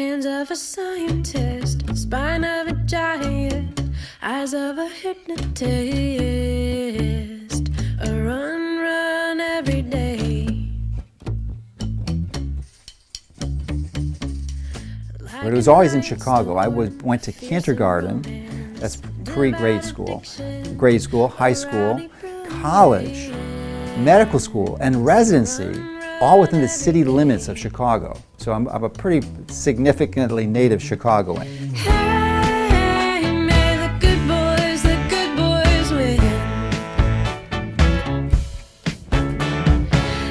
Hands of a scientist, spine of a giant, eyes of a hypnotist, a run, run every day. But it was always in Chicago. I went to kindergarten, that's pre-grade school, grade school, high school, college, medical school, and residency, all within the city limits of Chicago. So I'm a pretty significantly native Chicagoan. Hey, may the good boys win.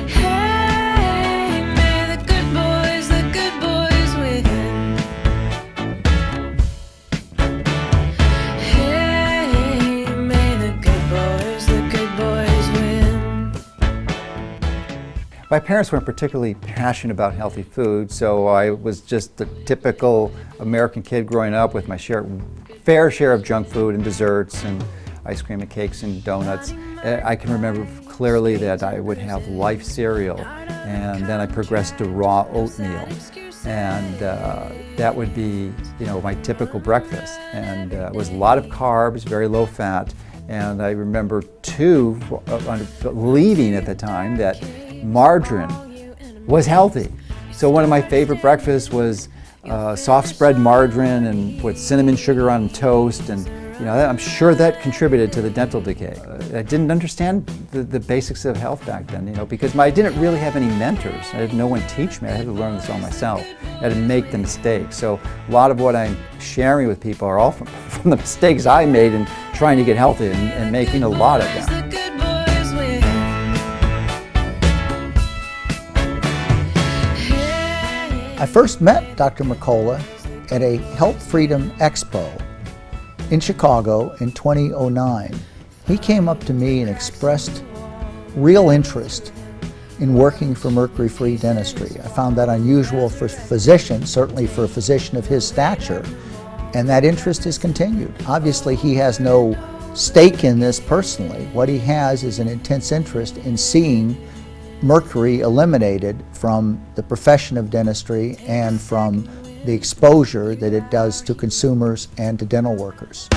Hey, may the good boys win. Hey, may the good boys win. My parents weren't particularly passionate about healthy food, so I was just the typical American kid growing up with my fair share of junk food and desserts and ice cream and cakes and donuts. I can remember clearly that I would have Life cereal, and then I progressed to raw oatmeal, and that would be, my typical breakfast. And it was a lot of carbs, very low fat, and I remember believing at the time that margarine was healthy. So one of my favorite breakfasts was soft spread margarine and with cinnamon sugar on toast, and I'm sure that contributed to the dental decay. I didn't understand the basics of health back then, because I didn't really have any mentors. I had no one teach me. I had to learn this all myself. I had to make the mistakes. So a lot of what I'm sharing with people are all from the mistakes I made in trying to get healthy and making a lot of them. I first met Dr. Mercola at a Health Freedom Expo in Chicago in 2009. He came up to me and expressed real interest in working for mercury-free dentistry. I found that unusual for physicians, certainly for a physician of his stature, and that interest has continued. Obviously, he has no stake in this personally. What he has is an intense interest in seeing mercury eliminated from the profession of dentistry and from the exposure that it does to consumers and to dental workers.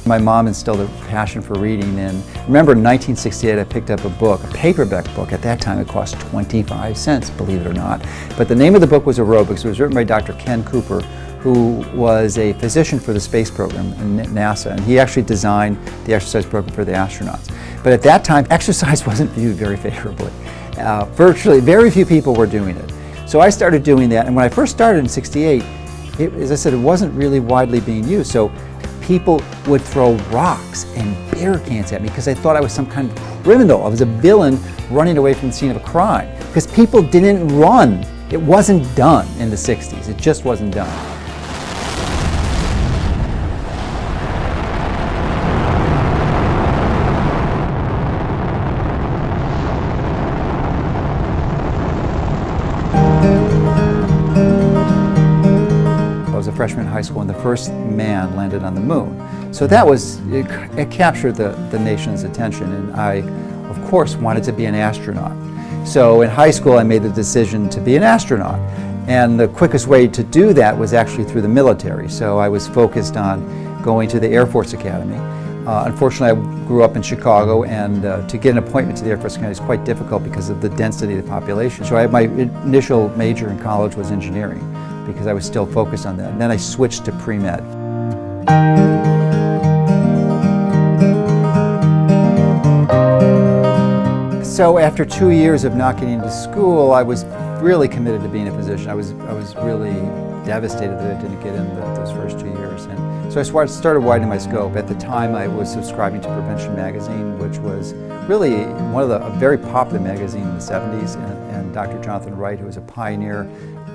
My mom instilled a passion for reading, and remember in 1968 I picked up a book, a paperback book. At that time it cost 25 cents, believe it or not. But the name of the book was Aerobics. It was written by Dr. Ken Cooper, who was a physician for the space program in NASA, and he actually designed the exercise program for the astronauts. But at that time, exercise wasn't viewed very favorably. Virtually, very few people were doing it. So I started doing that, and when I first started in '68, as I said, it wasn't really widely being used. So people would throw rocks and beer cans at me because they thought I was some kind of criminal. I was a villain running away from the scene of a crime. Because people didn't run. It wasn't done in the 60s. It just wasn't done. I was a freshman in high school when the first man landed on the moon. So that it captured the nation's attention, and I, of course, wanted to be an astronaut. So in high school I made the decision to be an astronaut, and the quickest way to do that was actually through the military. So I was focused on going to the Air Force Academy. Unfortunately, I grew up in Chicago, and to get an appointment to the Air Force Academy is quite difficult because of the density of the population. So my initial major in college was engineering, because I was still focused on that. And then I switched to pre-med. So after 2 years of not getting into school, I was really committed to being a physician. I was really devastated that I didn't get in those first 2 years. And so I started widening my scope. At the time, I was subscribing to Prevention Magazine, which was really a very popular magazine in the 70s. And Dr. Jonathan Wright, who was a pioneer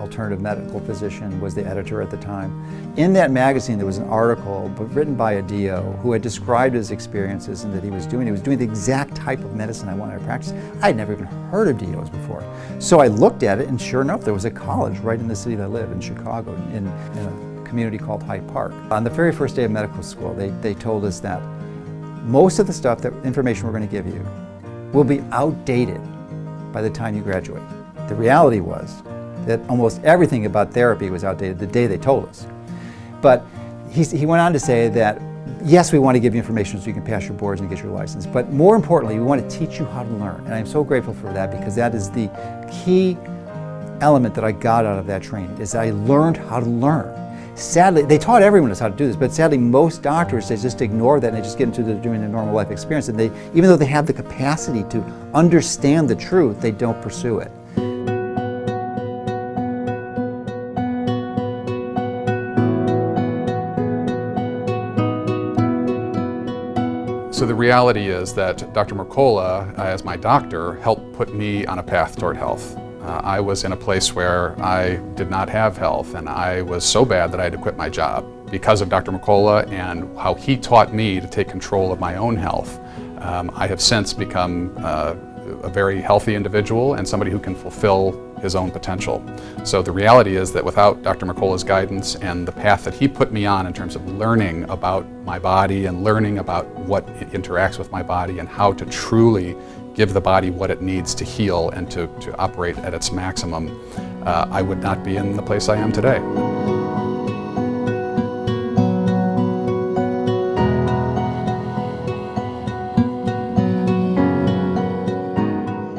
alternative medical physician, was the editor at the time. In that magazine there was an article written by a DO who had described his experiences and that he was doing the exact type of medicine I wanted to practice. I had never even heard of DOs before. So I looked at it, and sure enough there was a college right in the city that I live in, Chicago, in a community called Hyde Park. On the very first day of medical school they told us that most of the stuff, that information we're going to give you, will be outdated by the time you graduate. The reality was that almost everything about therapy was outdated the day they told us. But he went on to say that, yes, we want to give you information so you can pass your boards and get your license, but more importantly, we want to teach you how to learn. And I'm so grateful for that, because that is the key element that I got out of that training, is that I learned how to learn. Sadly, they taught everyone else how to do this, but sadly most doctors, they just ignore that and they just get into doing their normal life experience, and even though they have the capacity to understand the truth, they don't pursue it. So the reality is that Dr. Mercola, as my doctor, helped put me on a path toward health. I was in a place where I did not have health, and I was so bad that I had to quit my job. Because of Dr. Mercola and how he taught me to take control of my own health, I have since become a very healthy individual and somebody who can fulfill his own potential. So the reality is that without Dr. Mercola's guidance and the path that he put me on in terms of learning about my body and learning about what it interacts with my body and how to truly give the body what it needs to heal and to operate at its maximum, I would not be in the place I am today.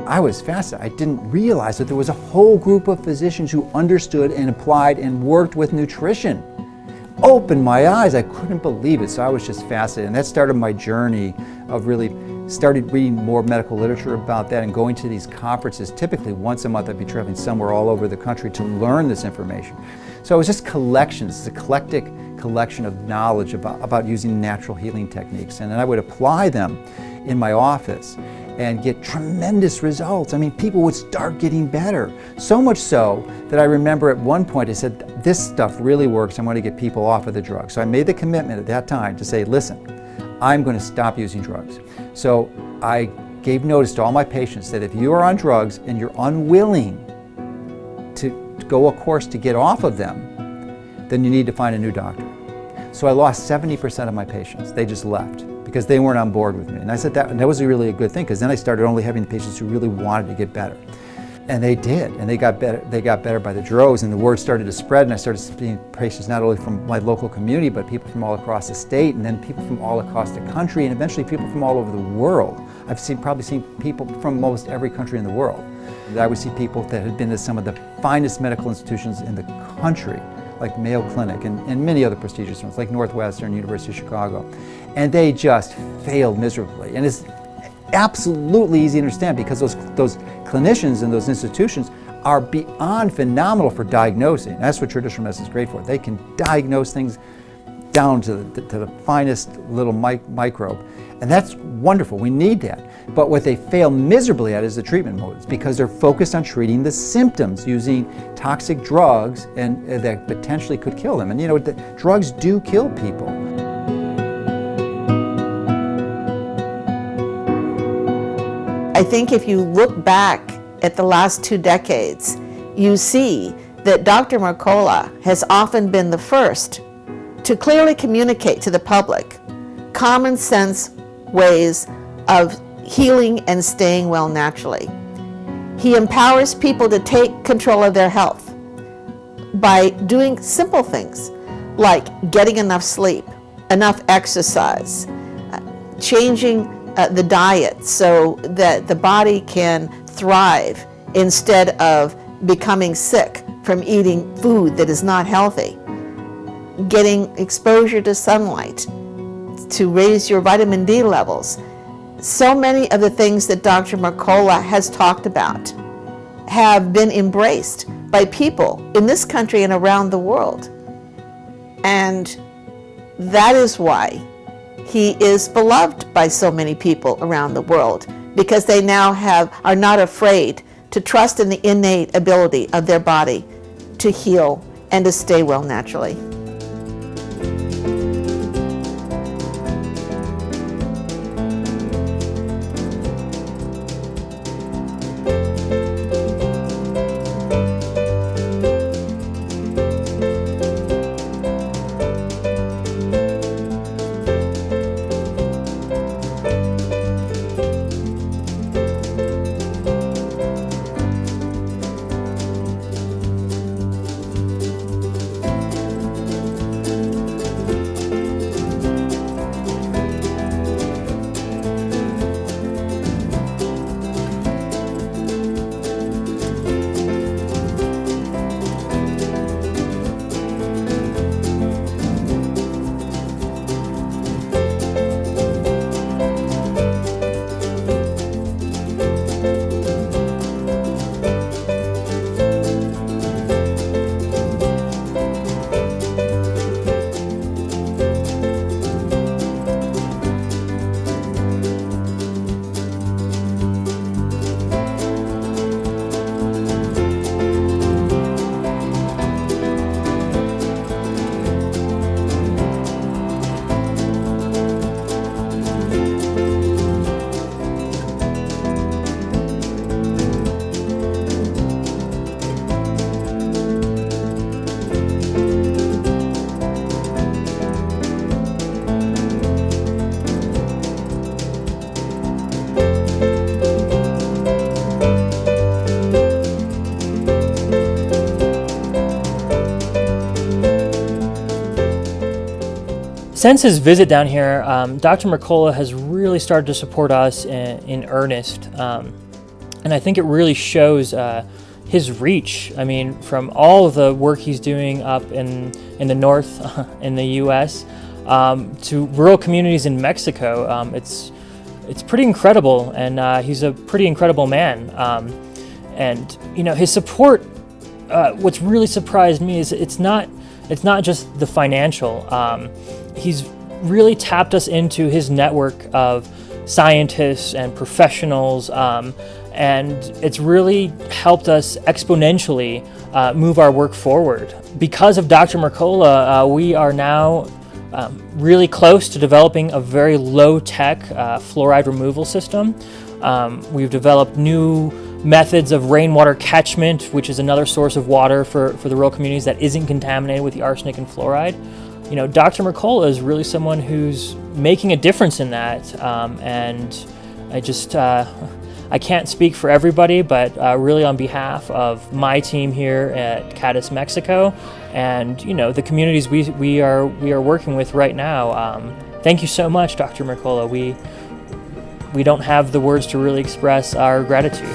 I was fascinated. I didn't realize that there was a whole group of physicians who understood and applied and worked with nutrition. Opened my eyes. I couldn't believe it. So I was just fascinated. And that started my journey of really started reading more medical literature about that and going to these conferences. Typically once a month I'd be traveling somewhere all over the country to learn this information. So it was just collections, it's an eclectic collection of knowledge about using natural healing techniques. And then I would apply them in my office and get tremendous results. I mean, people would start getting better. So much so that I remember at one point I said, this stuff really works, I want to get people off of the drugs. So I made the commitment at that time to say, listen, I'm going to stop using drugs. So I gave notice to all my patients that if you are on drugs and you're unwilling to go a course to get off of them, then you need to find a new doctor. So I lost 70% of my patients. They just left because they weren't on board with me. And I said that was really a good thing, because then I started only having patients who really wanted to get better. And they did, and they got better by the droves, and the word started to spread, and I started seeing patients not only from my local community, but people from all across the state, and then people from all across the country, and eventually people from all over the world. I've probably seen people from almost every country in the world. I would see people that had been to some of the finest medical institutions in the country, like Mayo Clinic and many other prestigious ones, like Northwestern, University of Chicago, and they just failed miserably. And it's absolutely easy to understand, because those clinicians in those institutions are beyond phenomenal for diagnosing. That's what traditional medicine is great for. They can diagnose things down to the finest little microbe, and that's wonderful. We need that. But what they fail miserably at is the treatment modes, because they're focused on treating the symptoms using toxic drugs and that potentially could kill them. And you know, drugs do kill people. I think if you look back at the last 2 decades, you see that Dr. Mercola has often been the first to clearly communicate to the public common sense ways of healing and staying well naturally. He empowers people to take control of their health by doing simple things like getting enough sleep, enough exercise, changing the diet so that the body can thrive instead of becoming sick from eating food that is not healthy. Getting exposure to sunlight to raise your vitamin D levels. So many of the things that Dr. Mercola has talked about have been embraced by people in this country and around the world. And that is why he is beloved by so many people around the world, because they now are not afraid to trust in the innate ability of their body to heal and to stay well naturally. Since his visit down here, Dr. Mercola has really started to support us in earnest, and I think it really shows his reach. I mean, from all of the work he's doing up in the north in the U.S. To rural communities in Mexico, it's pretty incredible, and he's a pretty incredible man. And you know, his support. What's really surprised me is it's not just the financial. He's really tapped us into his network of scientists and professionals, and it's really helped us exponentially move our work forward. Because of Dr. Mercola, we are now really close to developing a very low-tech fluoride removal system. We've developed new methods of rainwater catchment, which is another source of water for the rural communities that isn't contaminated with the arsenic and fluoride. You know, Dr. Mercola is really someone who's making a difference in that, and I can't speak for everybody, but really on behalf of my team here at Cadiz, Mexico, and you know, the communities we are working with right now. Thank you so much, Dr. Mercola. We don't have the words to really express our gratitude.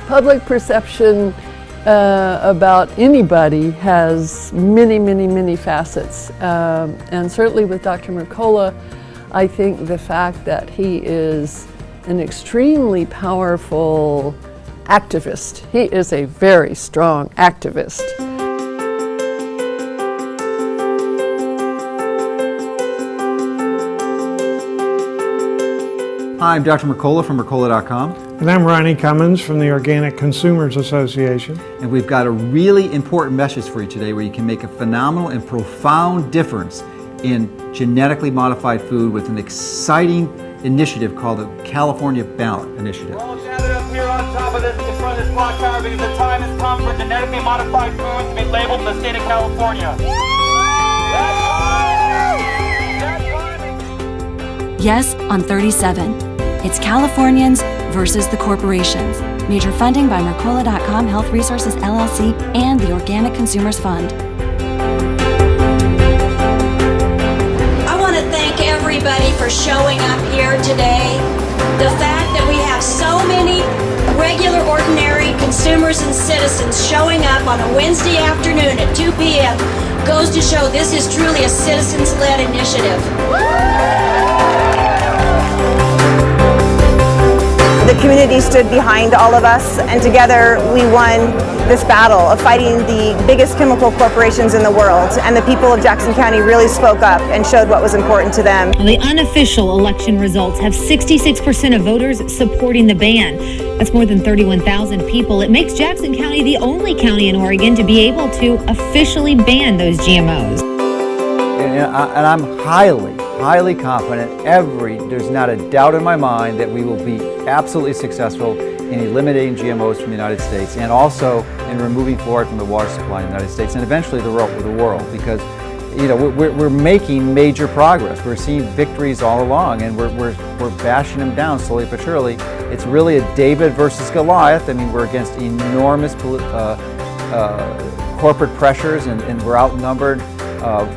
Public perception about anybody has many facets, and certainly with Dr. Mercola, I think the fact that he is an extremely powerful activist. He is a very strong activist. Hi, I'm Dr. Mercola from Mercola.com. And I'm Ronnie Cummins from the Organic Consumers Association. And we've got a really important message for you today where you can make a phenomenal and profound difference in genetically modified food with an exciting initiative called the California Ballot Initiative. We're all gathered up here on top of this, in front of this clock tower, because the time has come for genetically modified foods to be labeled in the state of California. Yes, on 37. It's Californians versus the corporations. Major funding by Mercola.com Health Resources LLC and the Organic Consumers Fund. I want to thank everybody for showing up here today. The fact that we have so many regular, ordinary consumers and citizens showing up on a Wednesday afternoon at 2 p.m. goes to show this is truly a citizens-led initiative. The community stood behind all of us, and together we won this battle of fighting the biggest chemical corporations in the world, and the people of Jackson County really spoke up and showed what was important to them. The unofficial election results have 66% of voters supporting the ban. That's more than 31,000 people. It makes Jackson County the only county in Oregon to be able to officially ban those GMOs. And I'm highly confident, there's not a doubt in my mind that we will be absolutely successful in eliminating GMOs from the United States, and also in removing fluoride from the water supply in the United States, and eventually the world, because we're making major progress. We're seeing victories all along, and we're bashing them down slowly but surely. It's really a David versus Goliath. I mean, we're against enormous corporate pressures, and we're outnumbered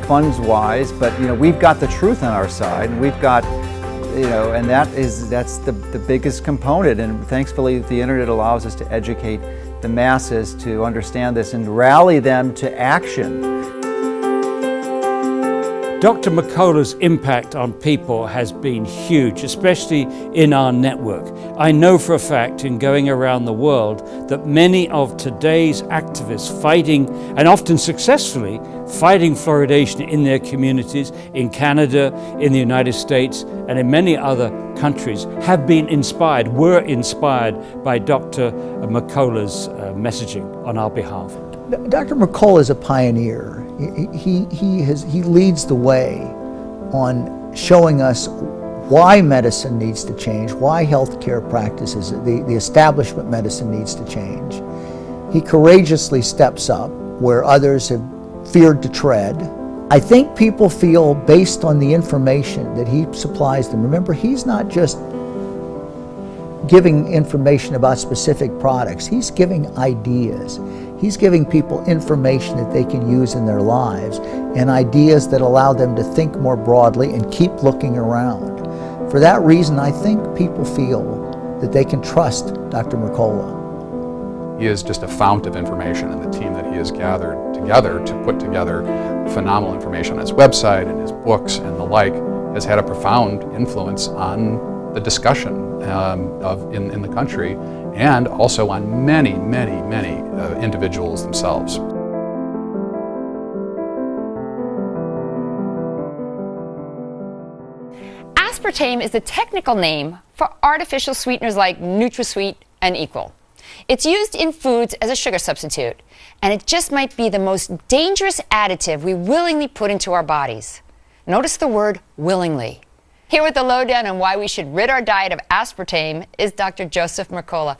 funds-wise. But we've got the truth on our side, and we've got, and that's the biggest component. And thankfully, the internet allows us to educate the masses to understand this and rally them to action. Dr. Mercola's impact on people has been huge, especially in our network. I know for a fact, in going around the world, that many of today's activists fighting, and often successfully, fighting fluoridation in their communities, in Canada, in the United States, and in many other countries, were inspired by Dr. Mercola's messaging on our behalf. Dr. Mercola is a pioneer. He leads the way on showing us why medicine needs to change, why healthcare practices, the establishment medicine needs to change. He courageously steps up where others have feared to tread. I think people feel, based on the information that he supplies them, remember, he's not just giving information about specific products, he's giving ideas. He's giving people information that they can use in their lives, and ideas that allow them to think more broadly and keep looking around. For that reason, I think people feel that they can trust Dr. Mercola. He is just a fount of information, and the team that he has gathered together to put together phenomenal information on his website and his books and the like has had a profound influence on the discussion in the country, and also on many individuals themselves. Aspartame is the technical name for artificial sweeteners like NutraSweet and Equal. It's used in foods as a sugar substitute, and it just might be the most dangerous additive we willingly put into our bodies. Notice the word willingly. Here with the lowdown on why we should rid our diet of aspartame is Dr. Joseph Mercola.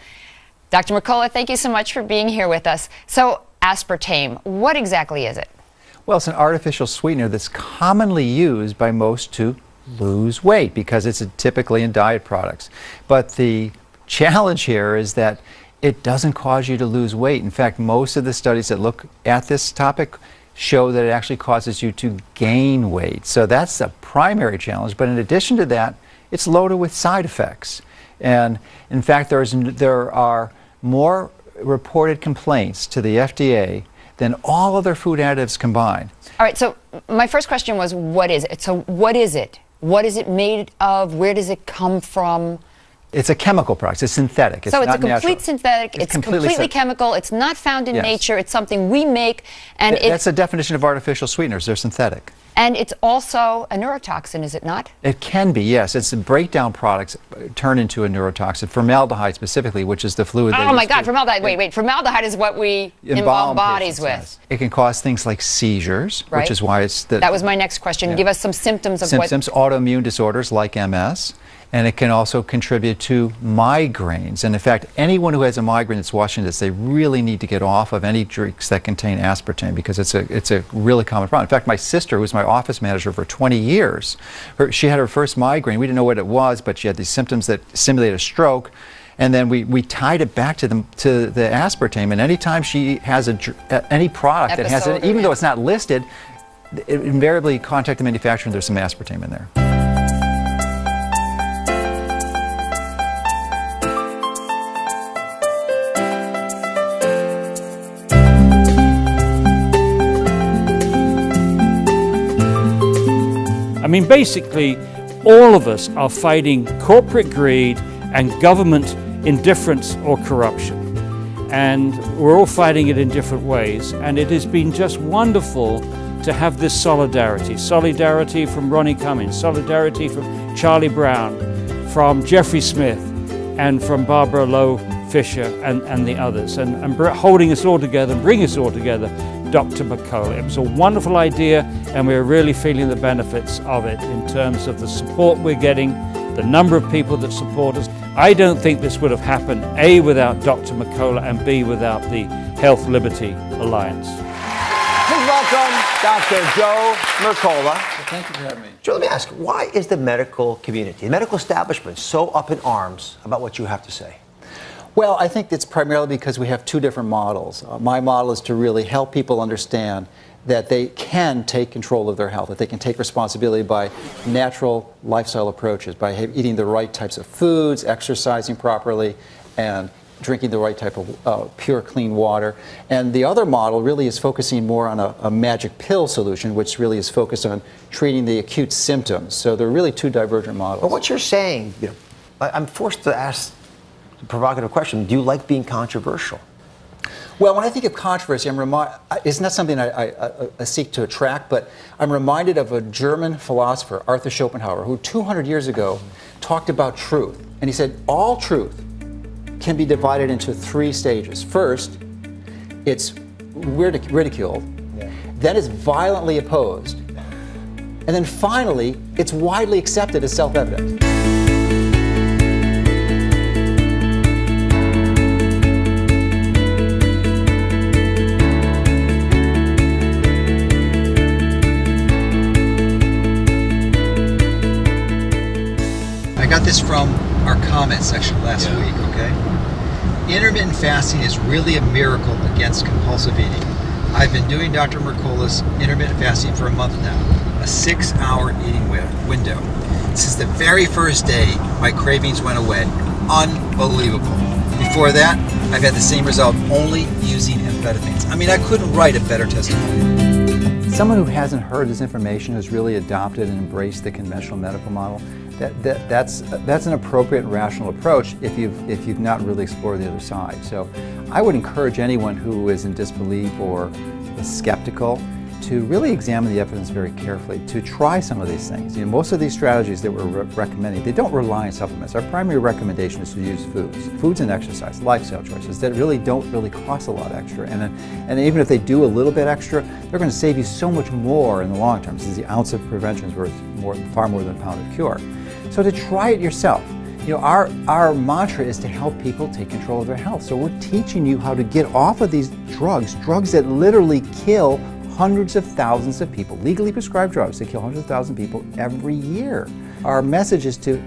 Dr. Mercola, thank you so much for being here with us. So, aspartame, what exactly is it? Well, it's an artificial sweetener that's commonly used by most to lose weight because it's typically in diet products. But the challenge here is that it doesn't cause you to lose weight. In fact, most of the studies that look at this topic show that it actually causes you to gain weight. So that's the primary challenge. But in addition to that, it's loaded with side effects. And in fact, there are more reported complaints to the FDA than all other food additives combined. All right, so my first question was, what is it? So what is it? What is it made of? Where does it come from? It's a chemical product. It's synthetic. So it's a complete synthetic. It's completely chemical. It's not found in nature. It's something we make, and that's the definition of artificial sweeteners. They're synthetic. And it's also a neurotoxin, is it not? It can be, yes. It's the breakdown products turn into a neurotoxin. Formaldehyde specifically, which is the fluid. Oh my God, formaldehyde! Wait. Formaldehyde is what we embalm bodies with. Yes. It can cause things like seizures, which is why it's that was my next question. Yeah. Give us some symptoms of autoimmune disorders like MS. And it can also contribute to migraines. And in fact, anyone who has a migraine that's watching this, they really need to get off of any drinks that contain aspartame because it's a really common problem. In fact, my sister, who was my office manager for 20 years, she had her first migraine. We didn't know what it was, but she had these symptoms that simulated a stroke. And then we tied it back to the aspartame. And anytime she has any product that has it, even though it's not listed, it invariably contact the manufacturer and there's some aspartame in there. I mean, basically, all of us are fighting corporate greed and government indifference or corruption. And we're all fighting it in different ways, and it has been just wonderful to have this solidarity. Solidarity from Ronnie Cummings, solidarity from Charlie Brown, from Jeffrey Smith, and from Barbara Lowe Fisher and the others, and holding us all together, bringing us all together, Dr. Mercola. It was a wonderful idea, and we're really feeling the benefits of it in terms of the support we're getting, the number of people that support us. I don't think this would have happened, A, without Dr. Mercola, and B, without the Health Liberty Alliance. Please welcome Dr. Joe Mercola. Thank you for having me. Joe, let me ask, why is the medical community, the medical establishment, so up in arms about what you have to say? Well, I think it's primarily because we have two different models. My model is to really help people understand that they can take control of their health, that they can take responsibility by natural lifestyle approaches, by eating the right types of foods, exercising properly, and drinking the right type of pure, clean water. And the other model really is focusing more on a magic pill solution, which really is focused on treating the acute symptoms. So they're really two divergent models. But what you're saying, I'm forced to ask the provocative question, do you like being controversial? Well, when I think of controversy, it's not something I seek to attract, but I'm reminded of a German philosopher, Arthur Schopenhauer, who 200 years ago talked about truth. And he said, all truth can be divided into three stages. First, it's ridiculed, then it's violently opposed, and then finally, it's widely accepted as self-evident. I got this from our comment section last week, okay? Intermittent fasting is really a miracle against compulsive eating. I've been doing Dr. Mercola's intermittent fasting for a month now, a 6-hour eating window. Since the very first day, my cravings went away. Unbelievable. Before that, I've had the same result only using amphetamines. I mean, I couldn't write a better testimony. Someone who hasn't heard this information has really adopted and embraced the conventional medical model. That's an appropriate and rational approach if you've not really explored the other side. So I would encourage anyone who is in disbelief or is skeptical to really examine the evidence very carefully, to try some of these things. You know, most of these strategies that we're recommending, they don't rely on supplements. Our primary recommendation is to use foods and exercise, lifestyle choices that don't really cost a lot extra. And even if they do a little bit extra, they're going to save you so much more in the long term, since the ounce of prevention is worth far more than a pound of cure. So to try it yourself. You know, our mantra is to help people take control of their health. So we're teaching you how to get off of these drugs that literally kill hundreds of thousands of people, legally prescribed drugs that kill hundreds of thousands of people every year. Our message is to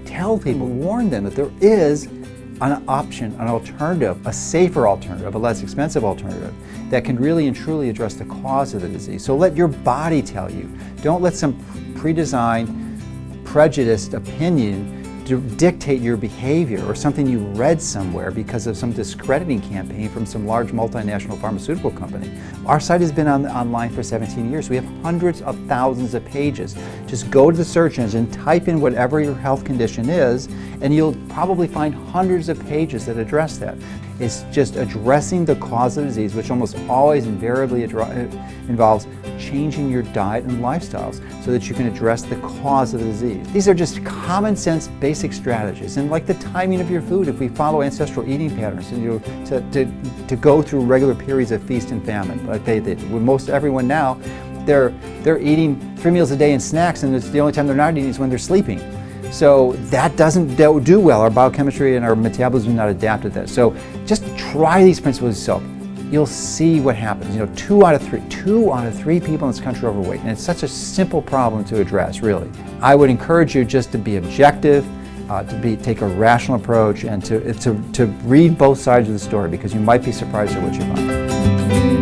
tell people, warn them that there is an option, an alternative, a safer alternative, a less expensive alternative that can really and truly address the cause of the disease. So let your body tell you. Don't let some pre-designed, prejudiced opinion to dictate your behavior, or something you read somewhere because of some discrediting campaign from some large multinational pharmaceutical company. Our site has been online for 17 years. We have hundreds of thousands of pages. Just go to the search engine, type in whatever your health condition is, and you'll probably find hundreds of pages that address that. It's just addressing the cause of the disease, which almost always invariably involves changing your diet and lifestyles so that you can address the cause of the disease. These are just common sense basic strategies, and like the timing of your food, if we follow ancestral eating patterns and to go through regular periods of feast and famine like they did. With most everyone now, they're eating 3 meals a day and snacks, and it's the only time they're not eating is when they're sleeping. So that doesn't do well. Our biochemistry and our metabolism is not adapted to that. So just try these principles yourself. You'll see what happens. You know, 2 out of 3 people in this country are overweight, and it's such a simple problem to address, really. I would encourage you just to be objective, take a rational approach, and to read both sides of the story, because you might be surprised at what you find.